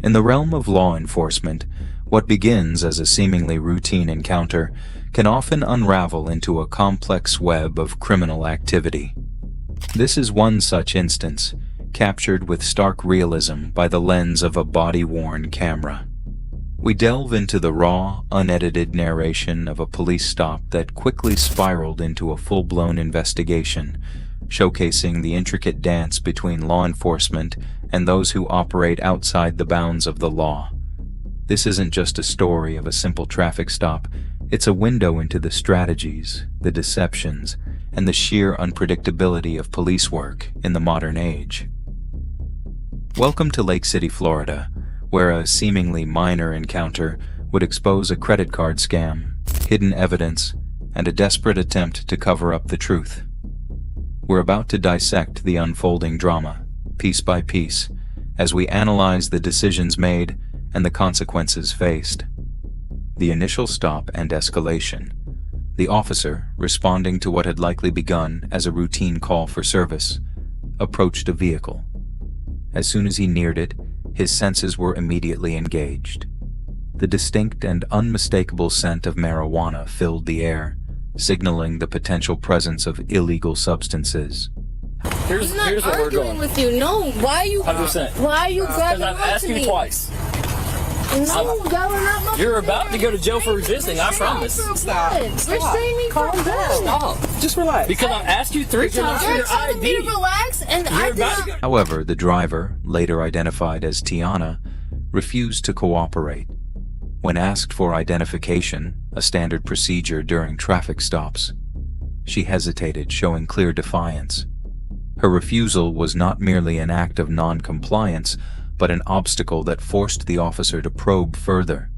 In the realm of law enforcement, what begins as a seemingly routine encounter can often unravel into a complex web of criminal activity. This is one such instance, captured with stark realism by the lens of a body-worn camera. We delve into the raw, unedited narration of a police stop that quickly spiraled into a full-blown investigation, showcasing the intricate dance between law enforcement and those who operate outside the bounds of the law. This isn't just a story of a simple traffic stop, it's a window into the strategies, the deceptions, and the sheer unpredictability of police work in the modern age. Welcome to Lake City, Florida, where a seemingly minor encounter would expose a credit card scam, hidden evidence, and a desperate attempt to cover up the truth. We're about to dissect the unfolding drama, piece by piece, as we analyze the decisions made and the consequences faced. The initial stop and escalation. The officer, responding to what had likely begun as a routine call for service, approached a vehicle. As soon as he neared it, his senses were immediately engaged. The distinct and unmistakable scent of marijuana filled the air, signaling the potential presence of illegal substances. Here's where we're going. With you. No, why are you? 100%. Why are you grabbing I've asked you twice. No, yelling at my. You're about to go to jail for resisting. I promise. Stop. Restrain me from that. Stop. Just relax. Because I've asked you 3 times for You're your telling me to ID. relax, and I You're did about to not. go. However, the driver, later identified as Tiana, refused to cooperate. When asked for identification, a standard procedure during traffic stops, she hesitated, showing clear defiance. Her refusal was not merely an act of non-compliance, but an obstacle that forced the officer to probe further.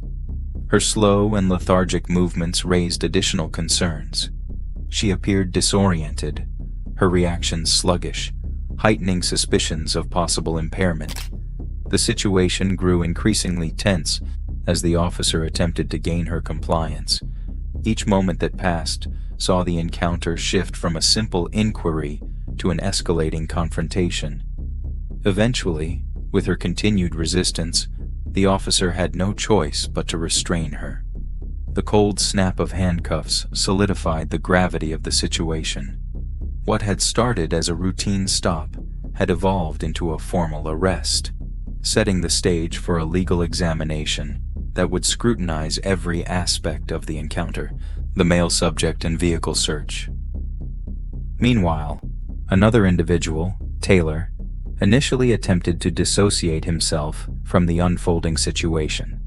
Her slow and lethargic movements raised additional concerns. She appeared disoriented, her reactions sluggish, heightening suspicions of possible impairment. The situation grew increasingly tense as the officer attempted to gain her compliance. Each moment that passed saw the encounter shift from a simple inquiry to an escalating confrontation. Eventually, with her continued resistance, the officer had no choice but to restrain her. The cold snap of handcuffs solidified the gravity of the situation. What had started as a routine stop had evolved into a formal arrest, setting the stage for a legal examination that would scrutinize every aspect of the encounter, the male subject and vehicle search. Meanwhile, another individual, Taylor, initially attempted to dissociate himself from the unfolding situation.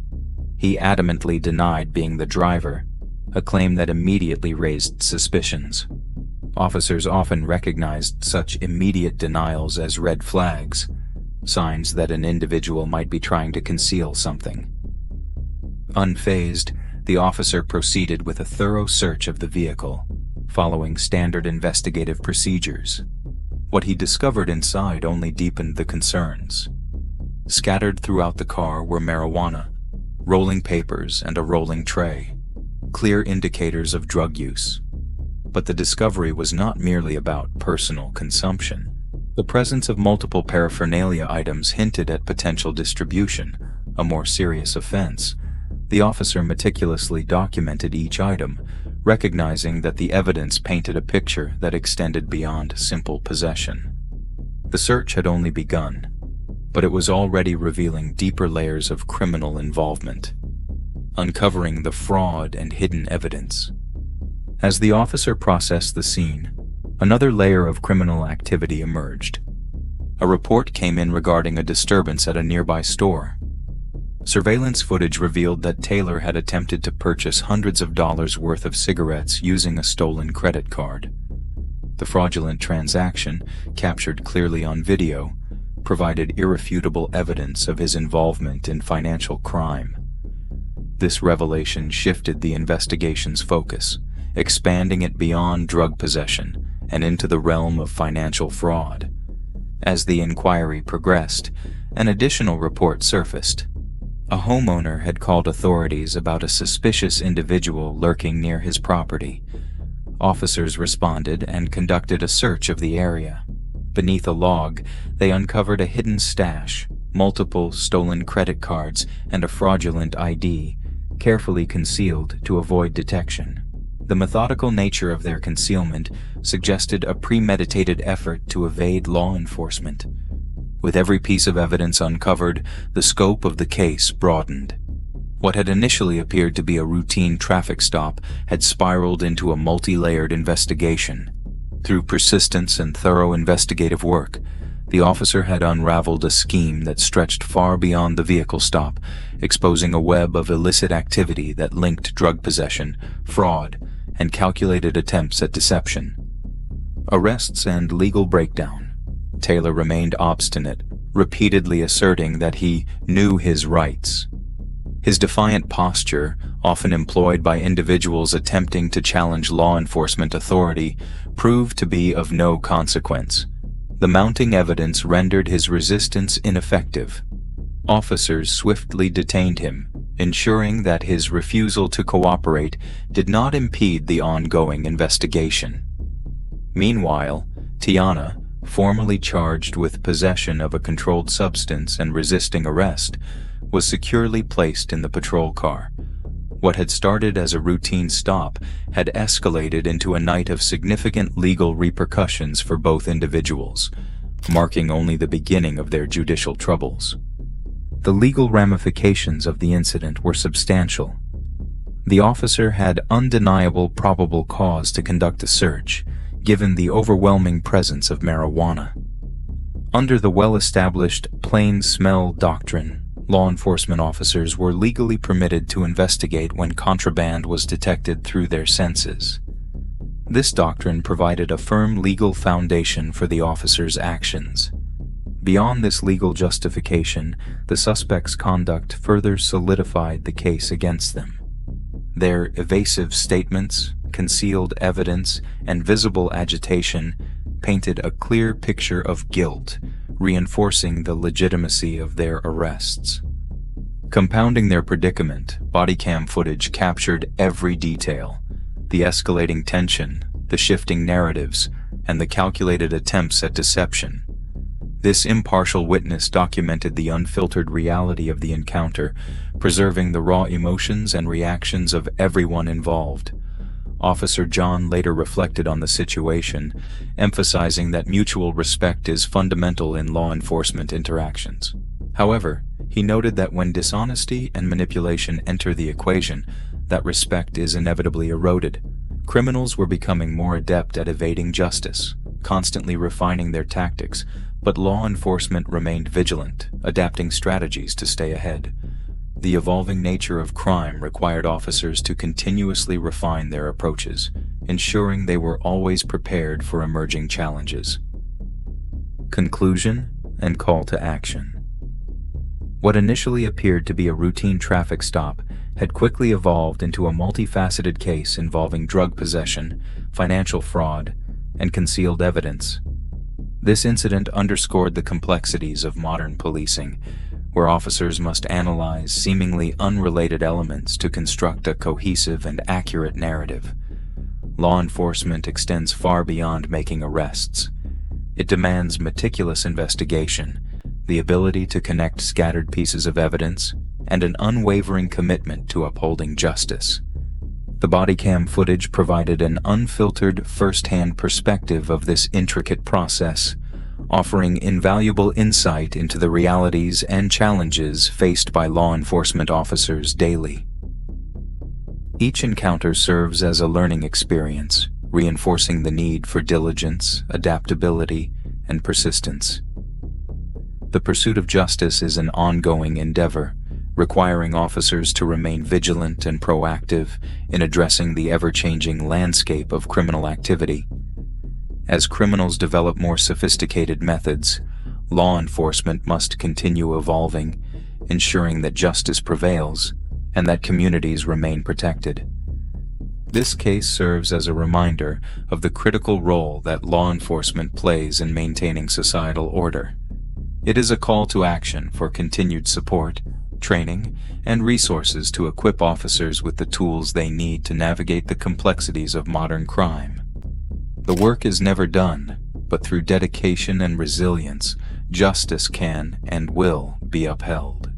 He adamantly denied being the driver, a claim that immediately raised suspicions. Officers often recognized such immediate denials as red flags, signs that an individual might be trying to conceal something. Unfazed, the officer proceeded with a thorough search of the vehicle, following standard investigative procedures. What he discovered inside only deepened the concerns. Scattered throughout the car were marijuana, rolling papers, and a rolling tray, clear indicators of drug use. But the discovery was not merely about personal consumption. The presence of multiple paraphernalia items hinted at potential distribution, a more serious offense. The officer meticulously documented each item, recognizing that the evidence painted a picture that extended beyond simple possession. The search had only begun, but it was already revealing deeper layers of criminal involvement, uncovering the fraud and hidden evidence. As the officer processed the scene, another layer of criminal activity emerged. A report came in regarding a disturbance at a nearby store. Surveillance footage revealed that Taylor had attempted to purchase hundreds of dollars worth of cigarettes using a stolen credit card. The fraudulent transaction, captured clearly on video, provided irrefutable evidence of his involvement in financial crime. This revelation shifted the investigation's focus, expanding it beyond drug possession and into the realm of financial fraud. As the inquiry progressed, an additional report surfaced. A homeowner had called authorities about a suspicious individual lurking near his property. Officers responded and conducted a search of the area. Beneath a log, they uncovered a hidden stash, multiple stolen credit cards, and a fraudulent ID, carefully concealed to avoid detection. The methodical nature of their concealment suggested a premeditated effort to evade law enforcement. With every piece of evidence uncovered, the scope of the case broadened. What had initially appeared to be a routine traffic stop had spiraled into a multi-layered investigation. Through persistence and thorough investigative work, the officer had unraveled a scheme that stretched far beyond the vehicle stop, exposing a web of illicit activity that linked drug possession, fraud, and calculated attempts at deception. Arrests and legal breakdown. Taylor remained obstinate, repeatedly asserting that he knew his rights. His defiant posture, often employed by individuals attempting to challenge law enforcement authority, proved to be of no consequence. The mounting evidence rendered his resistance ineffective. Officers swiftly detained him, ensuring that his refusal to cooperate did not impede the ongoing investigation. Meanwhile, Tiana, formally charged with possession of a controlled substance and resisting arrest, was securely placed in the patrol car. What had started as a routine stop had escalated into a night of significant legal repercussions for both individuals, marking only the beginning of their judicial troubles. The legal ramifications of the incident were substantial. The officer had undeniable probable cause to conduct a search, given the overwhelming presence of marijuana. Under the well-established plain smell doctrine, law enforcement officers were legally permitted to investigate when contraband was detected through their senses. This doctrine provided a firm legal foundation for the officers' actions. Beyond this legal justification, the suspects' conduct further solidified the case against them. Their evasive statements, concealed evidence, and visible agitation painted a clear picture of guilt, reinforcing the legitimacy of their arrests. Compounding their predicament, bodycam footage captured every detail: the escalating tension, the shifting narratives, and the calculated attempts at deception. This impartial witness documented the unfiltered reality of the encounter, preserving the raw emotions and reactions of everyone involved. Officer John later reflected on the situation, emphasizing that mutual respect is fundamental in law enforcement interactions. However, he noted that when dishonesty and manipulation enter the equation, that respect is inevitably eroded. Criminals were becoming more adept at evading justice, constantly refining their tactics, but law enforcement remained vigilant, adapting strategies to stay ahead. The evolving nature of crime required officers to continuously refine their approaches, ensuring they were always prepared for emerging challenges. Conclusion and call to action. What initially appeared to be a routine traffic stop had quickly evolved into a multifaceted case involving drug possession, financial fraud, and concealed evidence. This incident underscored the complexities of modern policing, where officers must analyze seemingly unrelated elements to construct a cohesive and accurate narrative. Law enforcement extends far beyond making arrests. It demands meticulous investigation, the ability to connect scattered pieces of evidence, and an unwavering commitment to upholding justice. The bodycam footage provided an unfiltered, first-hand perspective of this intricate process, offering invaluable insight into the realities and challenges faced by law enforcement officers daily. Each encounter serves as a learning experience, reinforcing the need for diligence, adaptability, and persistence. The pursuit of justice is an ongoing endeavor, requiring officers to remain vigilant and proactive in addressing the ever-changing landscape of criminal activity. As criminals develop more sophisticated methods, law enforcement must continue evolving, ensuring that justice prevails and that communities remain protected. This case serves as a reminder of the critical role that law enforcement plays in maintaining societal order. It is a call to action for continued support, training, and resources to equip officers with the tools they need to navigate the complexities of modern crime. The work is never done, but through dedication and resilience, justice can and will be upheld.